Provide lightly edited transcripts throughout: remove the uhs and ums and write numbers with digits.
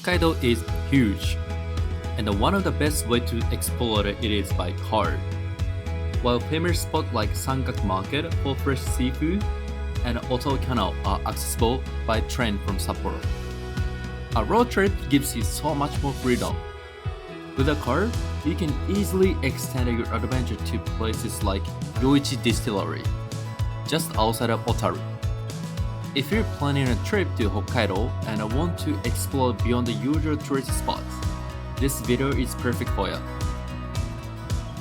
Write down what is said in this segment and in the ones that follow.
Hokkaido is huge, and one of the best way to explore it is by car. While famous spots like Sankaku Market for fresh seafood and Oto Canal are accessible by train from Sapporo. A road trip gives you so much more freedom. With a car, you can easily extend your adventure to places like Yoichi Distillery, just outside of Otaru. If you're planning a trip to Hokkaido and want to explore beyond the usual tourist spots, this video is perfect for you.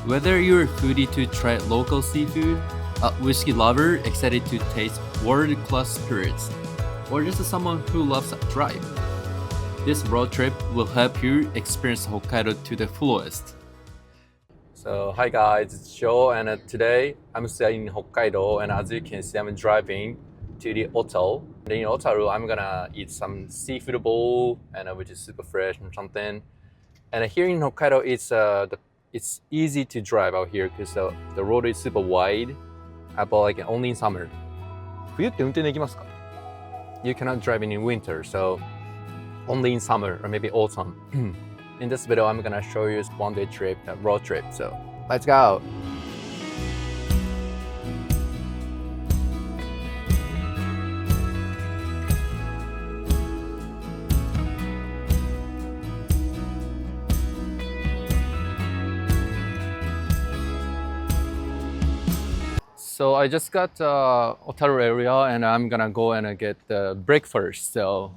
Whether you're a foodie to try local seafood, a whiskey lover excited to taste world-class spirits, or just someone who loves a drive, this road trip will help you experience Hokkaido to the fullest. So hi guys, it's Sho, and today I'm staying in Hokkaido, and as you can see I'm driving to the hotel. And in Otaru I'm gonna eat some seafood bowl, and which is super fresh or something. And here in Hokkaido it's easy to drive out here because the road is super wide, but like only in summer. 冬って運転できますか? You cannot drive in winter, so only in summer or maybe autumn. In this video, I'm gonna show you a one-day trip, a road trip. So let's go. So I just got Otaru area, and I'm gonna go and get breakfast. So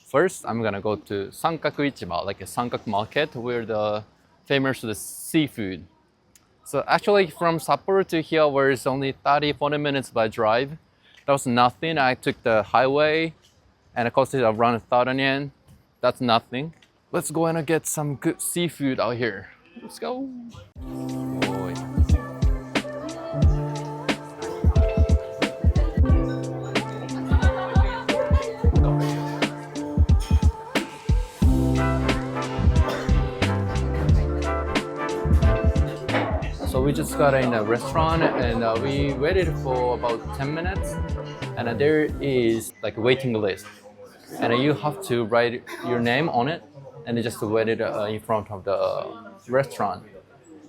first, I'm gonna go to Sankaku Ichiba, like a Sankaku Market, where the famous the seafood. So actually, from Sapporo to here, where it's only 30-40 minutes by drive, that was nothing. I took the highway, and it costed around 1,000 yen. That's nothing. Let's go and get some good seafood out here. Let's go. So we just got in a restaurant, and we waited for about 10 minutes, and there is like a waiting list, and you have to write your name on it, and you just wait it in front of the restaurant.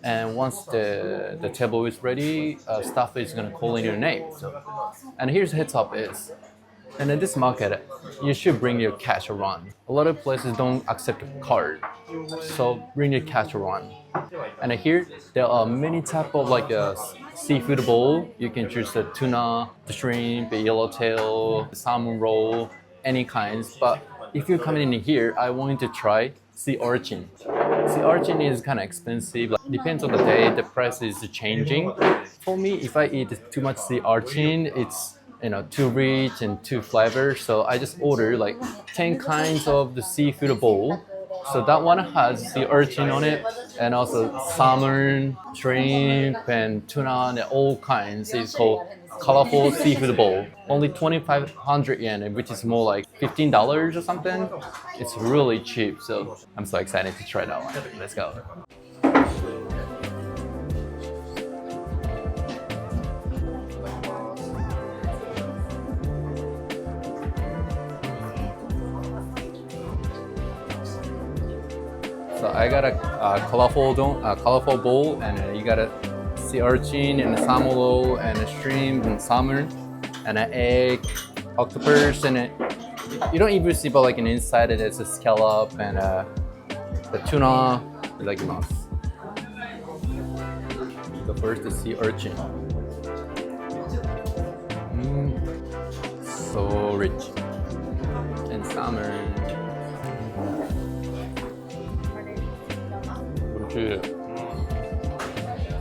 And once the table is ready, staff is gonna call in your name. So, and here's heads up is, and in this market, you should bring your cash around. A lot of places don't accept card, so bring your cash around. And here, there are many type of like a seafood bowl. You can choose the tuna, the shrimp, the yellowtail, salmon roll, any kinds. But if you're coming in here, I want you to try sea urchin. Sea urchin is kind of expensive. Like, depends on the day, the price is changing. For me, if I eat too much sea urchin, it's too rich and too flavor. So I just order like 10 kinds of the seafood bowl. So that one has the urchin on it, and also salmon, shrimp, and tuna, and all kinds. It's called colorful seafood bowl. Only 2,500 yen, which is more like $15 or something. It's really cheap, so I'm so excited to try that one. Let's go. So I got a colorful bowl, and you got a sea urchin and a salmon roll and a shrimp and salmon and an egg, octopus, and you don't even see but like an inside it's a scallop and the tuna. Like mouse. So first the sea urchin. So rich. And salmon.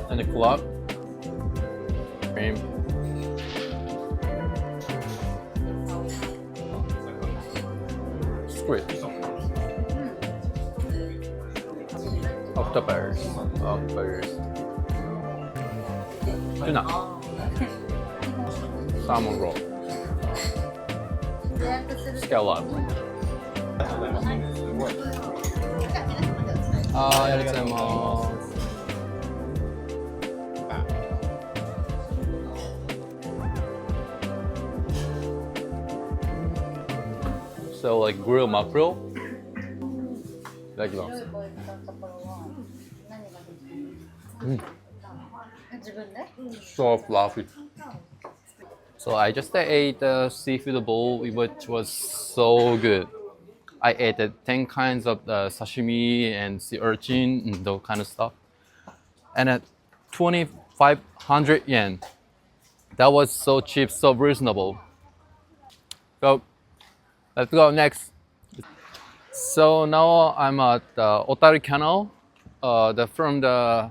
And the club, cream, squid, octopus, tuna, salmon roll, scallop. ありがとうございます。So like grilled mackerel, いただきます。So fluffy. So I just ate the seafood bowl, which was so good. I ate 10 kinds of the sashimi and sea urchin and those kind of stuff. And at 2,500 yen, that was so cheap, so reasonable. So let's go next. So now I'm at the Otaru Canal, from the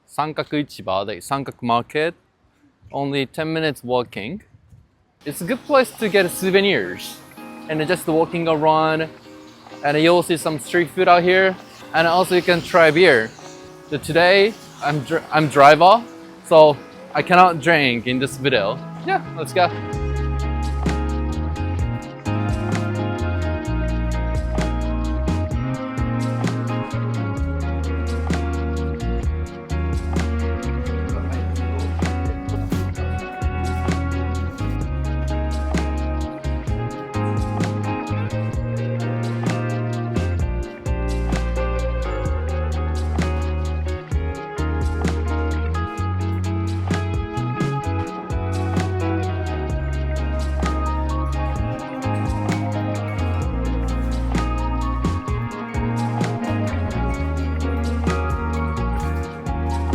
Sankaku Ichiba, the Sankaku Market. Only 10 minutes walking. It's a good place to get souvenirs and just walking around. And you'll see some street food out here, and also you can try beer. So today I'm driver, so I cannot drink in this video. Yeah, let's go.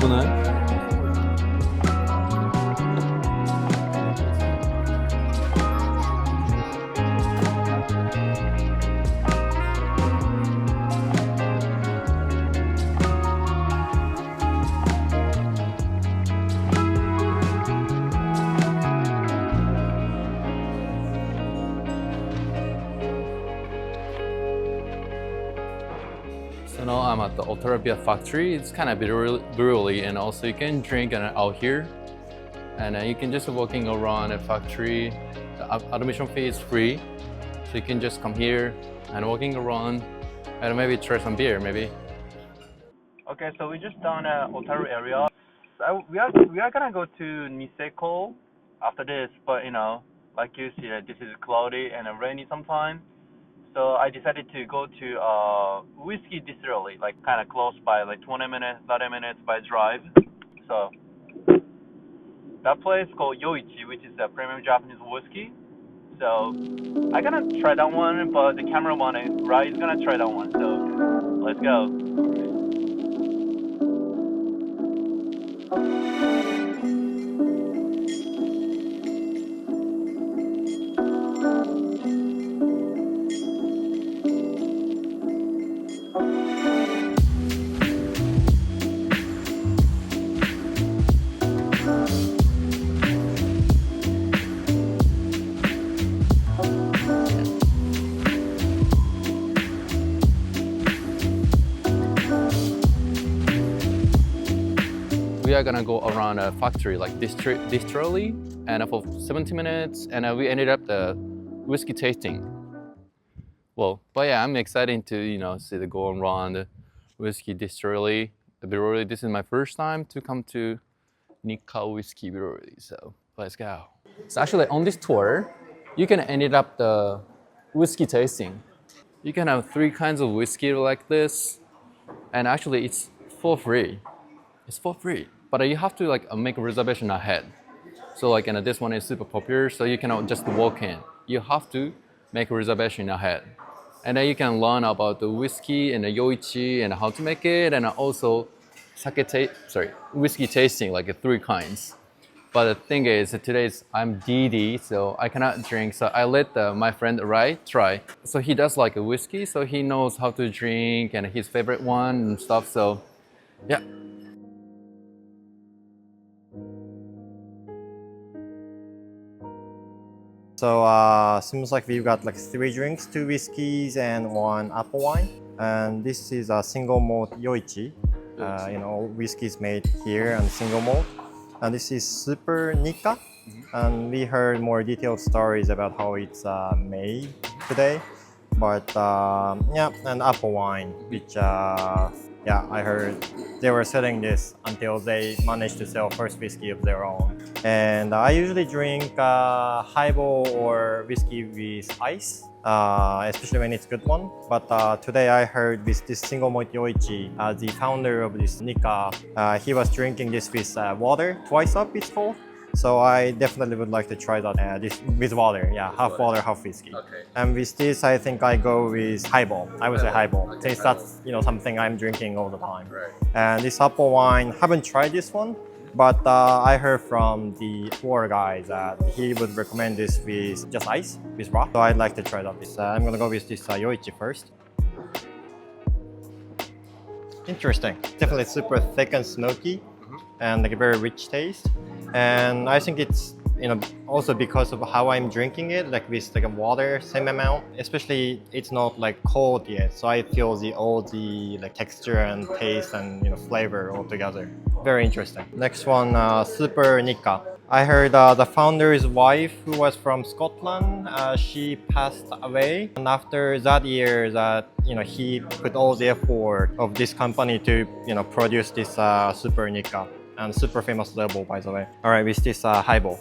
不能。So now I'm at the Otarabia factory. It's kind of brewery, and also you can drink out here. And you can just walking around the factory. The admission fee is free, so you can just come here and walking around, and maybe try some beer, maybe. Okay, so we just done Otaru area. So we are gonna go to Niseko after this, but like you see, this is cloudy and rainy sometimes. So I decided to go to Whiskey Distillery, like kind of close by, like 20 minutes, 30 minutes by drive. So that place called Yoichi, which is a premium Japanese whiskey. So I gonna try that one, but the cameraman, right, is gonna try that one. So let's go. We are gonna go around a factory like distillery, and for 70 minutes, and we ended up the whiskey tasting. Well, but yeah, I'm excited to see the go around the whiskey distillery, the brewery. This is my first time to come to Nikka Whiskey Brewery, so let's go. So actually, on this tour, you can end up the whiskey tasting. You can have 3 kinds of whiskey like this, and actually, it's for free. It's for free, but you have to make a reservation ahead. So this one is super popular, so you cannot just walk in. You have to make a reservation ahead, and then you can learn about the whiskey and the Yoichi and how to make it, and also whiskey tasting, like 3 kinds. But the thing is, I'm DD, so I cannot drink. So I let my friend Rai try. So he does like a whiskey, so he knows how to drink and his favorite one and stuff. So yeah. So seems like we've got like 3 drinks, 2 whiskeys and 1 apple wine. And this is a single malt Yoichi. Whiskey is made here and single malt. And this is Super Nikka. And we heard more detailed stories about how it's made today. But yeah, and apple wine, which I heard they were selling this until they managed to sell first whiskey of their own. And I usually drink highball or whiskey with ice. especially when it's good one. But today I heard with this single malt Yoichi, the founder of this Nika, he was drinking this with water, twice up it's called. So I definitely would like to try that this with water, yeah, half water, half whiskey. Okay. And with this, I think I go with highball. I would say highball, Okay, since that's something I'm drinking all the time. Right. And this apple wine, haven't tried this one, but I heard from the tour guide that he would recommend this with just ice, with rock. So I'd like to try that. I'm gonna go with this Yoichi first. Interesting. Definitely super thick and smoky, and like a very rich taste. And I think it's also because of how I'm drinking it, like with like a water same amount. Especially it's not like cold yet, so I feel all the like texture and taste and flavor all together. Very interesting. Next one, Super Nika. I heard the founder's wife, who was from Scotland, she passed away, and after that year, that he put all the effort of this company to produce this Super Nika, and super famous label, by the way. All right, with this highball.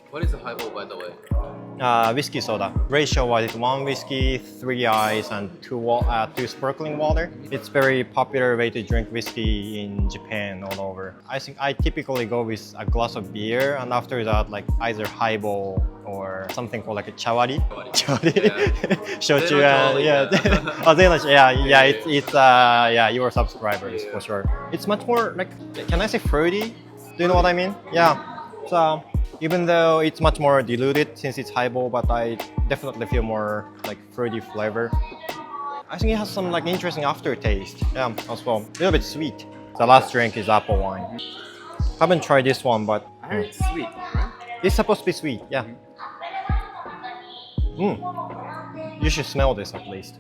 What is a highball, by the way? Whiskey soda. Ratio was it's 1 whiskey, 3 ice, and 2 sparkling water. It's very popular way to drink whiskey in Japan all over. I think I typically go with a glass of beer, and after that, like either highball or something called like a chawari. Shochu, yeah. Oh, it's your subscribers for sure. It's much more like, can I say fruity? Do you know what I mean? Yeah. So even though it's much more diluted since it's highball, but I definitely feel more like fruity flavor. I think it has some like interesting aftertaste. Yeah, as well. A little bit sweet. The last drink is apple wine. Haven't tried this one, but I heard it's sweet, right? it's supposed to be sweet. Yeah. You should smell this at least.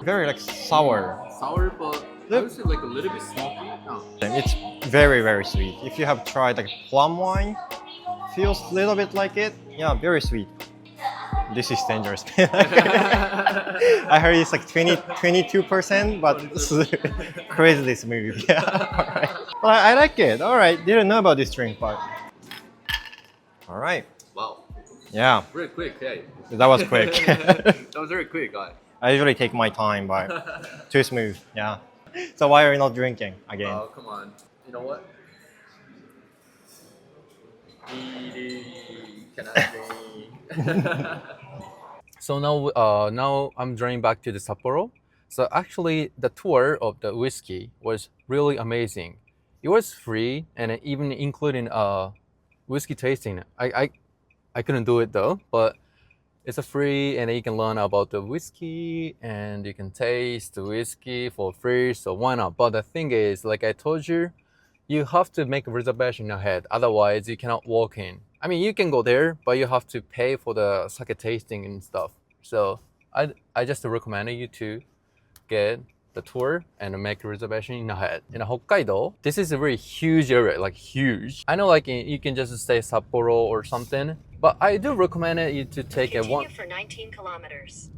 Very like sour. Sour, but I would say like a little bit smoky. No. It's very, very sweet. If you have tried like plum wine, feels a little bit like it. Yeah, very sweet. This is dangerous. I heard it's like 22%, but crazily smooth. Yeah, all right. Well, I like it. All right, didn't know about this drink, but all right. Wow. Yeah, Very quick, hey. that was quick. That was very quick, guy. I usually take my time, but too smooth. Yeah. So why are you not drinking again? Oh, come on. You know what? Cannot drink. So now I'm driving back to the Sapporo. So actually, the tour of the whiskey was really amazing. It was free and even including whiskey tasting. I couldn't do it though, but it's a free and you can learn about the whiskey and you can taste the whiskey for free. So why not? But the thing is, like I told you, you have to make a reservation ahead. Otherwise, you cannot walk in. I mean, you can go there, but you have to pay for the sake tasting and stuff. So I just recommend you to get the tour and make a reservation in ahead. In Hokkaido, this is a very huge area, like huge. I know like you can just stay Sapporo or something, but I do recommend you to take Continue for 19 kilometers.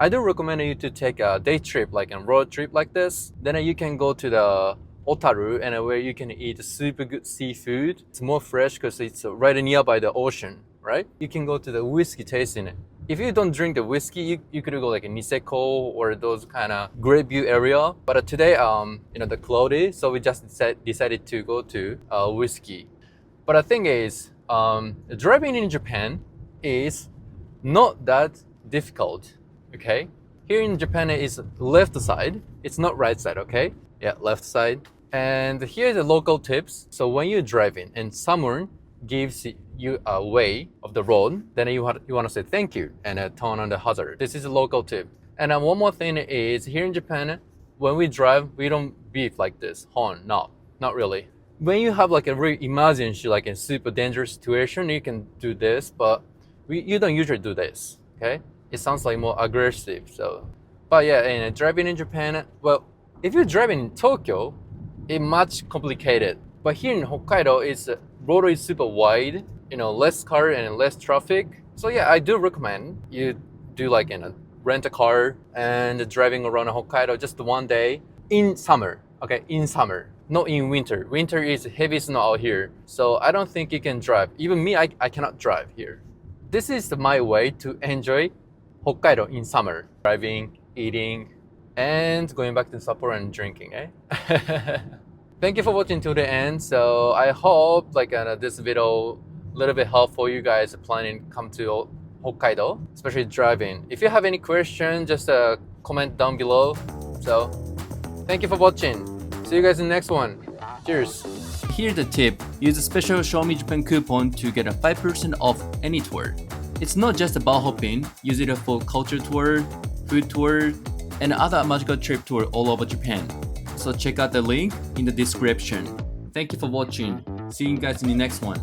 I do recommend you to take a day trip, like a road trip like this. Then you can go to the Otaru and where you can eat super good seafood. It's more fresh because it's right nearby the ocean, right? You can go to the whiskey tasting. If you don't drink the whiskey, you could go like a Niseko or those kind of Great View area. But today, the cloudy, so we just decided to go to whiskey. But the thing is, driving in Japan is not that difficult, okay? Here in Japan is left side, it's not right side, okay? Yeah, left side. And here's the local tips. So when you're driving and someone gives you a way of the road, then you want to say thank you and turn on the hazard. This is a local tip. And one more thing is, here in Japan, when we drive, we don't beep like this, horn, not really. When you have like a real emergency, like a super dangerous situation, you can do this, but you don't usually do this, okay? It sounds like more aggressive, so. But yeah, and driving in Japan, well, if you're driving in Tokyo, it's much complicated. But here in Hokkaido, road is super wide, less car and less traffic. So yeah, I do recommend you do like rent a car and driving around Hokkaido just one day in summer. Okay, in summer, not in winter. Winter is heavy snow out here, so I don't think you can drive. Even me, I cannot drive here. this is my way to enjoy Hokkaido in summer. Driving, eating, and going back to Sapporo and drinking, eh? Thank you for watching to the end. So I hope this video a little bit helpful you guys planning to come to Hokkaido, especially driving. If you have any question, just comment down below. So thank you for watching. See you guys in the next one. Cheers. Here's the tip. Use a special ShoMeJapan coupon to get a 5% off any tour. It's not just about hopping. Use it for culture tour, food tour, and other magical trip tour all over Japan. So check out the link in the description. Thank you for watching. See you guys in the next one.